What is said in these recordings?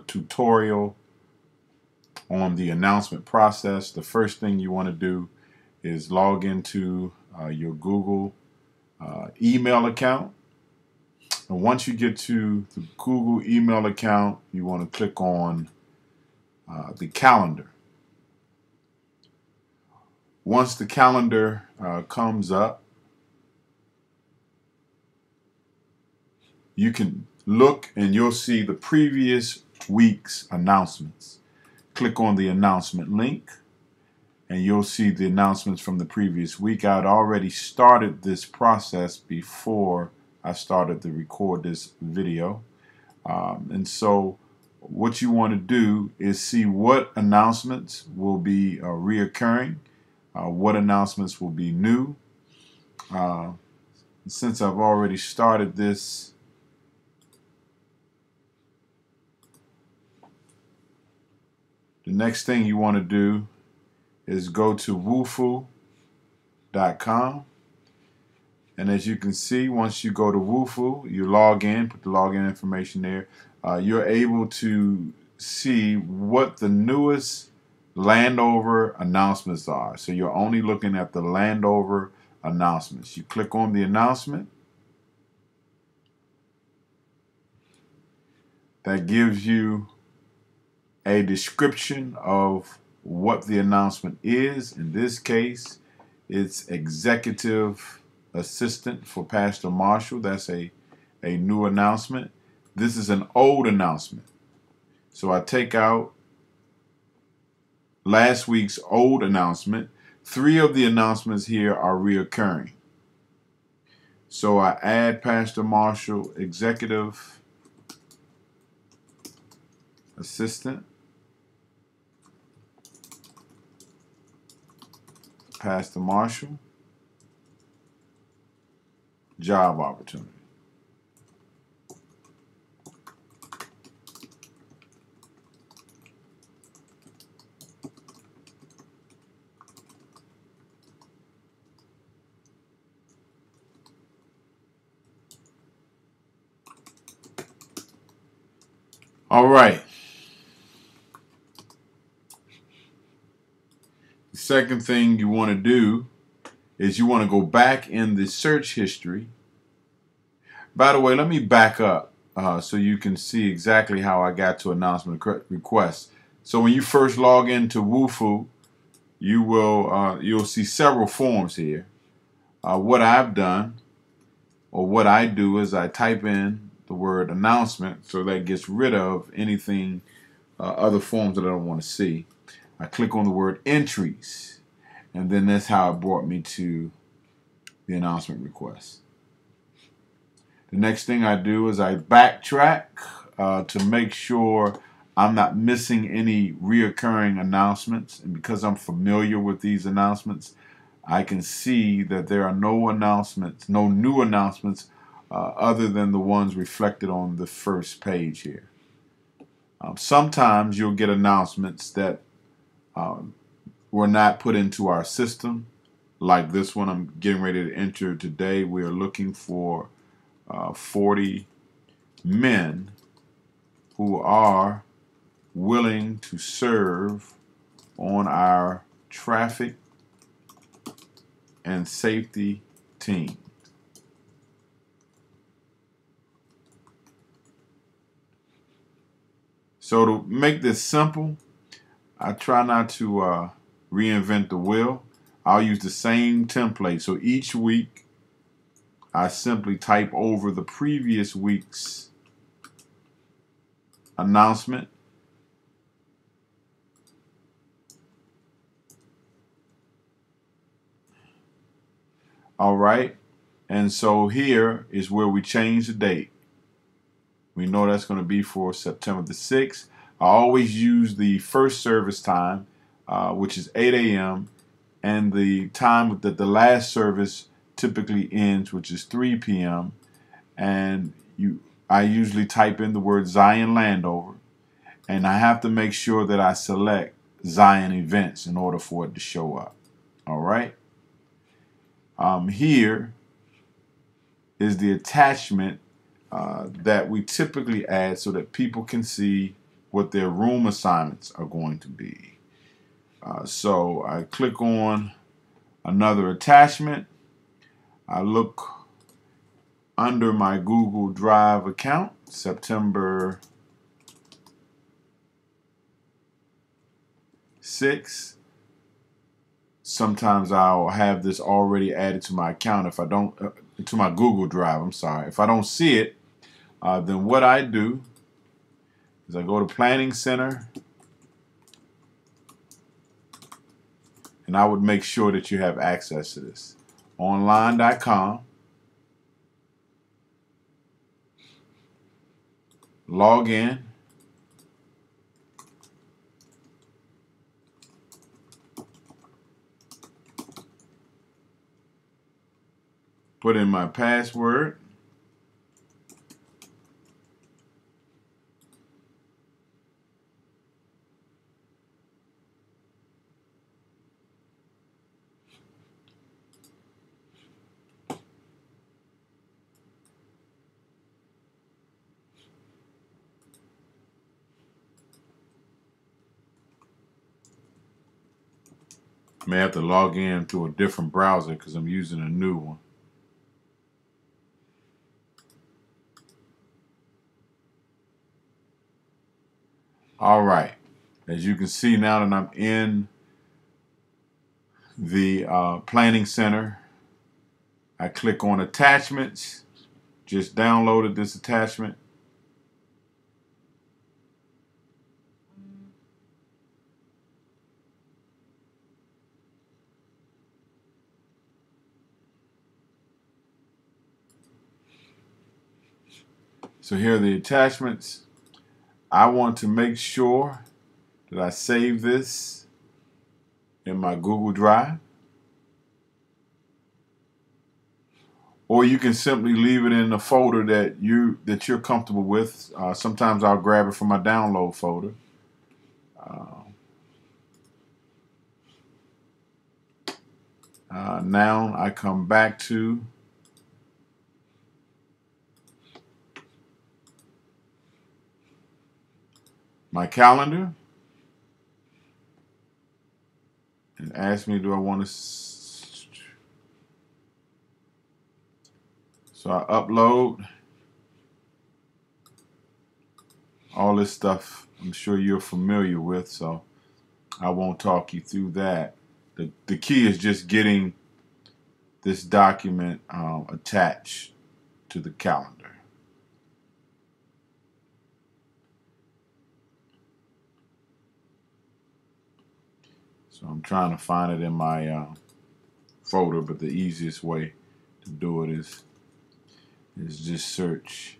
tutorial on the announcement process. The first thing you want to do is log into your Google email account. And once you get to the Google email account, you want to click on the calendar. Once the calendar comes up, you can look and you'll see the previous week's announcements. Click on the announcement link and you'll see the announcements from the previous week. I'd already started this process before I started to record this video. And so what you want to do is see what announcements will be reoccurring, what announcements will be new. Since I've already started this, the next thing you want to do is go to woofu.com. And as you can see, once you go to Woofu, you log in, put the login information there. You're able to see what the newest Landover announcements are. So you're only looking at the Landover announcements. You click on the announcement. That gives you a description of what the announcement is. In this case, it's executive assistant for Pastor Marshall. That's a new announcement. This is an old announcement. So I take out last week's old announcement. 3 of the announcements here are reoccurring. So I add Pastor Marshall, executive assistant, Pastor Marshall, job opportunity. All right. The second thing you want to do is you want to go back in the search history. By the way, let me back up so you can see exactly how I got to announcement requests. So when you first log into Woofu, you'll see several forms here. What I've done, or what I do, is I type in the word announcement, so that gets rid of anything, other forms that I don't want to see. I click on the word entries, and then that's how it brought me to the announcement request. The next thing I do is I backtrack to make sure I'm not missing any reoccurring announcements. And because I'm familiar with these announcements, I can see that there are no announcements, no new announcements other than the ones reflected on the first page here. Sometimes you'll get announcements that were not put into our system, like this one I'm getting ready to enter today. We are looking for 40 men who are willing to serve on our traffic and safety team. So to make this simple, I try not to reinvent the wheel. I'll use the same template. So each week I simply type over the previous week's announcement. All right. And so here is where we change the date. We know that's going to be for September the 6th. I always use the first service time, which is 8 a.m., and the time that the last service typically ends, which is 3 p.m. And I usually type in the word Zion Landover, and I have to make sure that I select Zion events in order for it to show up. All right. Here is the attachment that we typically add so that people can see what their room assignments are going to be. So I click on another attachment. I look under my Google Drive account, September 6th. Sometimes I'll have this already added to my account if I don't, to my Google Drive, I'm sorry. If I don't see it, then what I do is I go to Planning Center, and I would make sure that you have access to this. Online.com, log in, put in my password, may have to log in through a different browser because I'm using a new one. All right, as you can see now that I'm in the Planning Center, I click on Attachments, just downloaded this attachment. So here are the attachments. I want to make sure that I save this in my Google Drive. Or you can simply leave it in a folder that you're comfortable with. Sometimes I'll grab it from my download folder. Now I come back to my calendar and ask me, do I want to? So I upload all this stuff I'm sure you're familiar with, so I won't talk you through that. The key is just getting this document attached to the calendar. So I'm trying to find it in my folder, but the easiest way to do it is just search.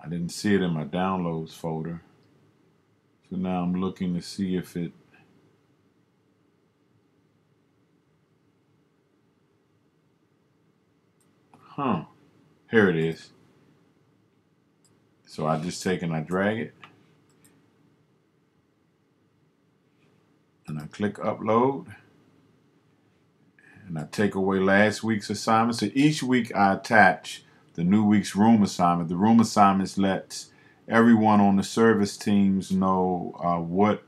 I didn't see it in my downloads folder. So now I'm looking to see if it here it is. So I just take and I drag it and I click upload and I take away last week's assignment. So each week I attach the new week's room assignment. The room assignments lets everyone on the service teams know what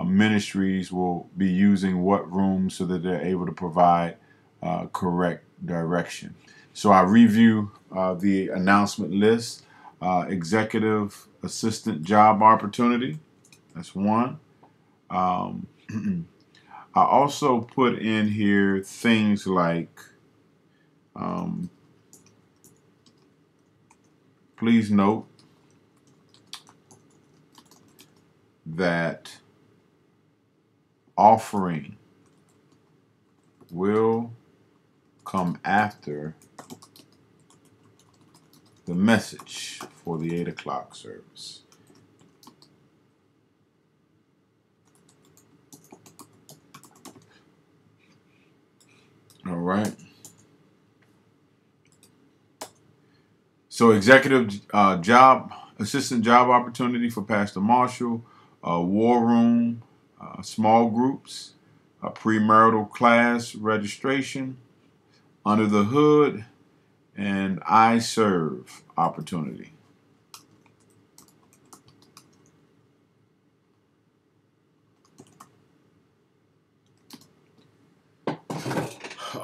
ministries will be using what rooms so that they're able to provide correct direction. So I review the announcement list. Executive assistant job opportunity. That's one. I also put in here things like please note that offering will come after the message for the 8 o'clock service. All right. So executive assistant job opportunity for Pastor Marshall, war room, small groups, premarital class registration, under the hood, and I serve opportunity.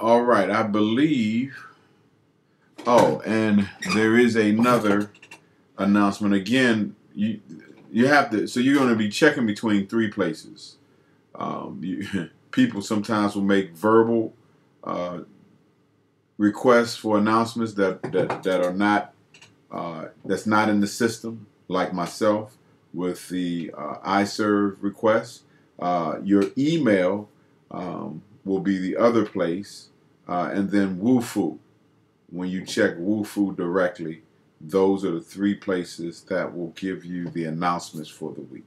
All right, I believe. Oh, and there is another announcement. Again, you have to. So you're going to be checking between three places. People sometimes will make verbal requests for announcements that are not that's not in the system, like myself with the iServe request. Your email will be the other place, and then Woofu. When you check Woofu directly, those are the three places that will give you the announcements for the week.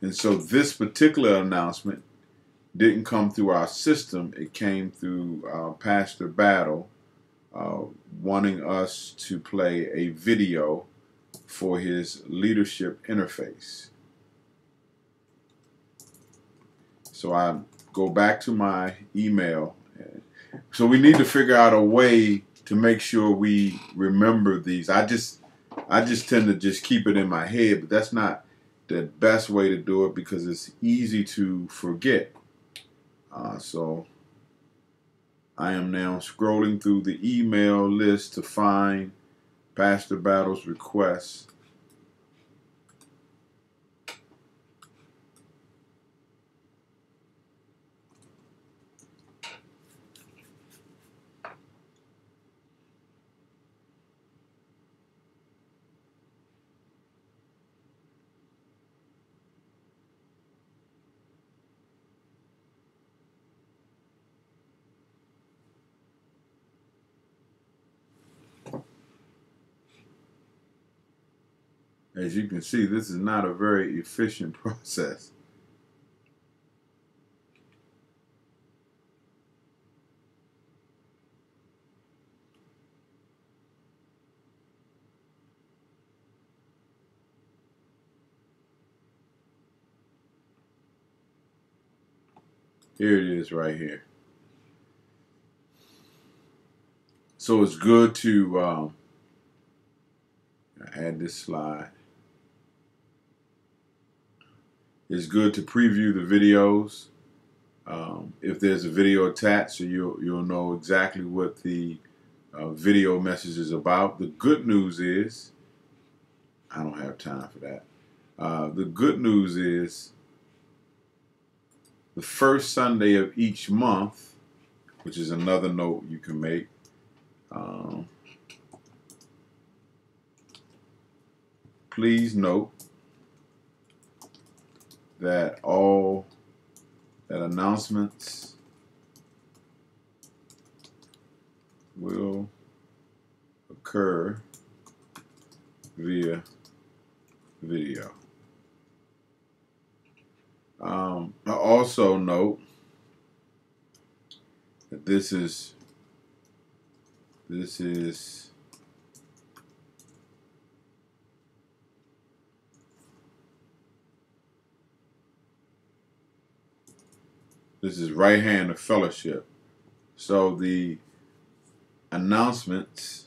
And so this particular announcement didn't come through our system. It came through Pastor Battle wanting us to play a video for his leadership interface. So I go back to my email. So we need to figure out a way to make sure we remember these. I just tend to just keep it in my head, but that's not the best way to do it because it's easy to forget. So I am now scrolling through the email list to find Pastor Battle's request. As you can see, this is not a very efficient process. Here it is right here. So it's good to add this slide. It's good to preview the videos. If there's a video attached, so you'll know exactly what the video message is about. The good news is, I don't have time for that. The good news is, the first Sunday of each month, which is another note you can make, please note that announcements will occur via video. I also note that this is right hand of fellowship. So the announcements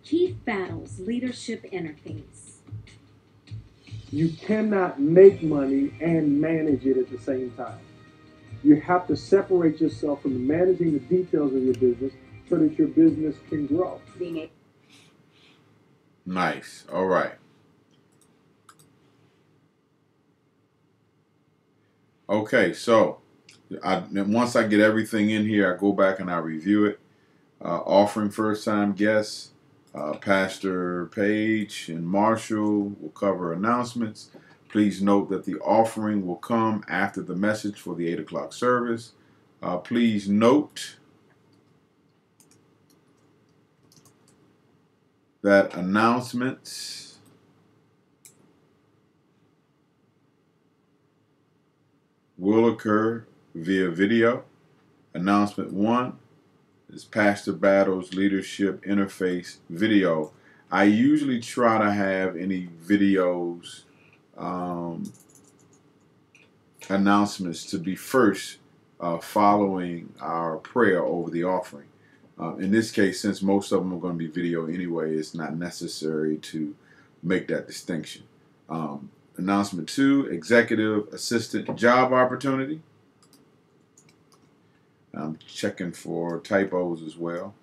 Chief Battle's leadership interface. You cannot make money and manage it at the same time. You have to separate yourself from managing the details of your business so that your business can grow. Nice. All right. Okay, so once I get everything in here, I go back and I review it. Offering first-time guests, Pastor Page and Marshall will cover announcements. Please note that the offering will come after the message for the 8 o'clock service. Please note that announcements will occur via video. Announcement 1 is Pastor Battle's Leadership Interface video. I usually try to have any videos, announcements to be first, following our prayer over the offering. In this case, since most of them are going to be video anyway, it's not necessary to make that distinction. Announcement 2, Executive Assistant Job Opportunity. I'm checking for typos as well.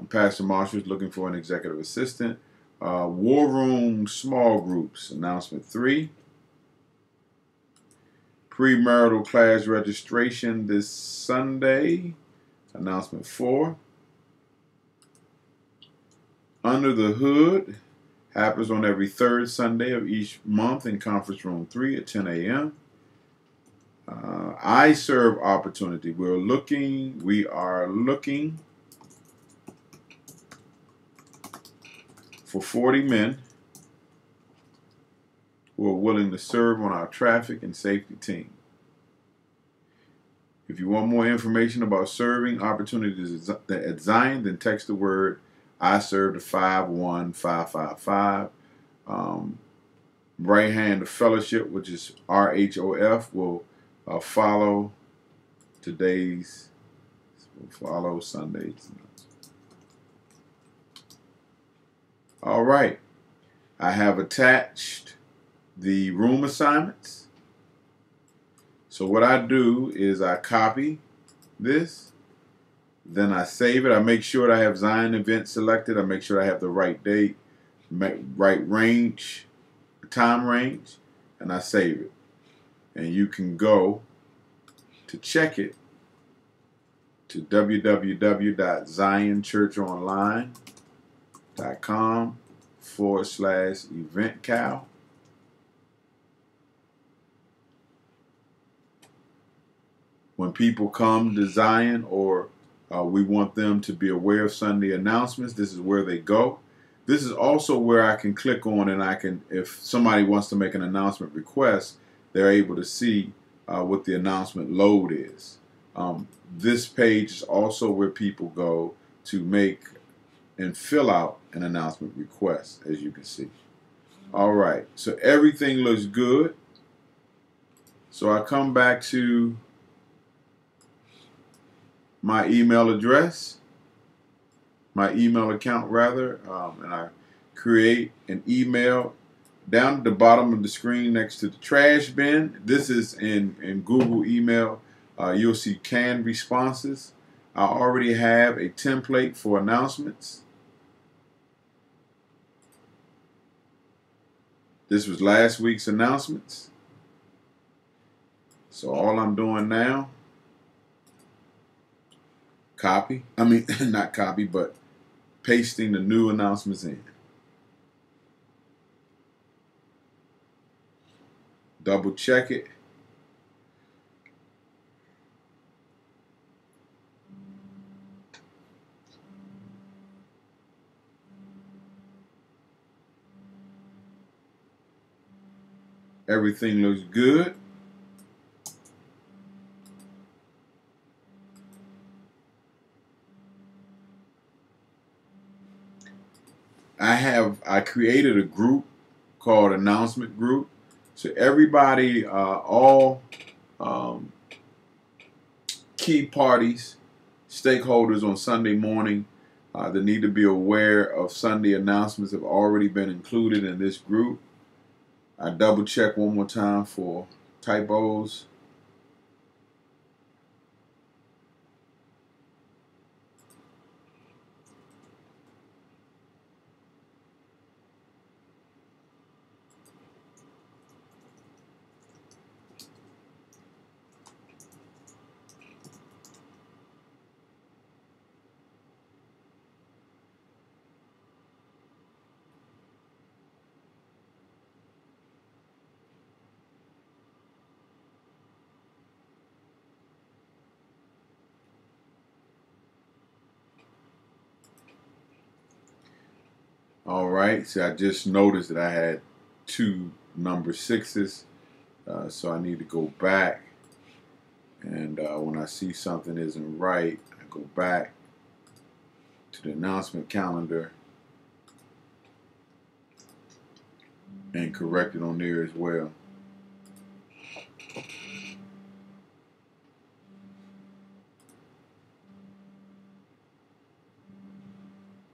Pastor Marshall is looking for an executive assistant. War Room Small Groups. Announcement 3. Premarital class registration this Sunday. Announcement 4. Under the Hood happens on every third Sunday of each month in Conference Room 3 at 10 a.m. I serve opportunity. We are looking for 40 men who are willing to serve on our traffic and safety team. If you want more information about serving opportunities at Zion, then text the word I serve to 51555. Right Hand of Fellowship, which is RHOF, will follow Sundays. All right. I have attached the room assignments. So what I do is I copy this, then I save it. I make sure I have Zion event selected. I make sure I have the right date, right range, time range, and I save it. And you can go to check it to www.zionchurchonline.com/eventcal. When people come to Zion, or we want them to be aware of Sunday announcements, this is where they go. This is also where I can click on, and I can, if somebody wants to make an announcement request, they're able to see what the announcement load is. This page is also where people go to make and fill out an announcement request, as you can see. All right, so everything looks good. So I come back to my email address, my email account rather, and I create an email. Down at the bottom of the screen next to the trash bin, this is in Google email, you'll see canned responses. I already have a template for announcements. This was last week's announcements. So all I'm doing now, not copy, but pasting the new announcements in. Double check it. Everything looks good. I created a group called Announcement Group. So everybody, all key parties, stakeholders on Sunday morning that need to be aware of Sunday announcements have already been included in this group. I double check one more time for typos. All right, so I just noticed that I had 2 number 6s, so I need to go back, and when I see something isn't right, I go back to the announcement calendar and correct it on there as well.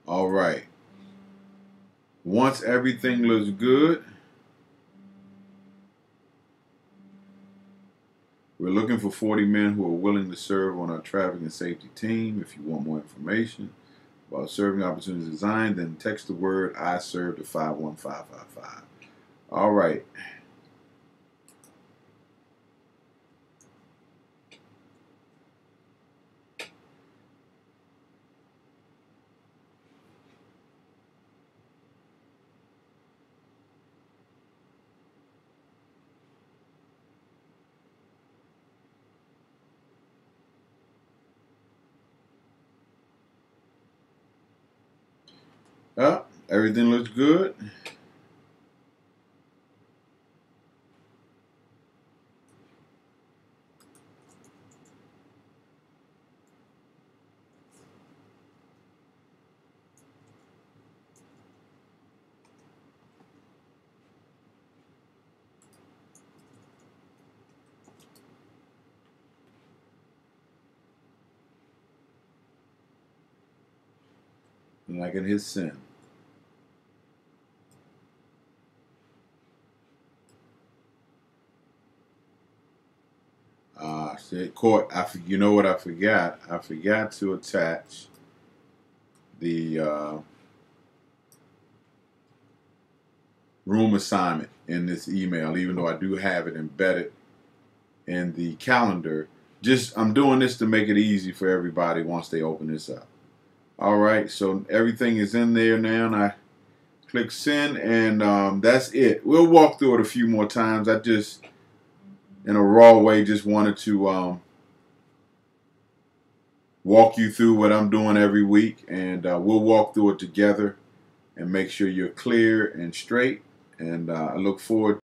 All right. Once everything looks good, we're looking for 40 men who are willing to serve on our traffic and safety team. If you want more information about serving opportunities design, then text the word I serve to 51555. All right. Everything looks good. And I can hit send. Said court. You know what I forgot? I forgot to attach the room assignment in this email, even though I do have it embedded in the calendar. I'm doing this to make it easy for everybody once they open this up. All right, so everything is in there now, and I click send, and that's it. We'll walk through it a few more times. I just, in a raw way, just wanted to walk you through what I'm doing every week, and we'll walk through it together and make sure you're clear and straight. And I look forward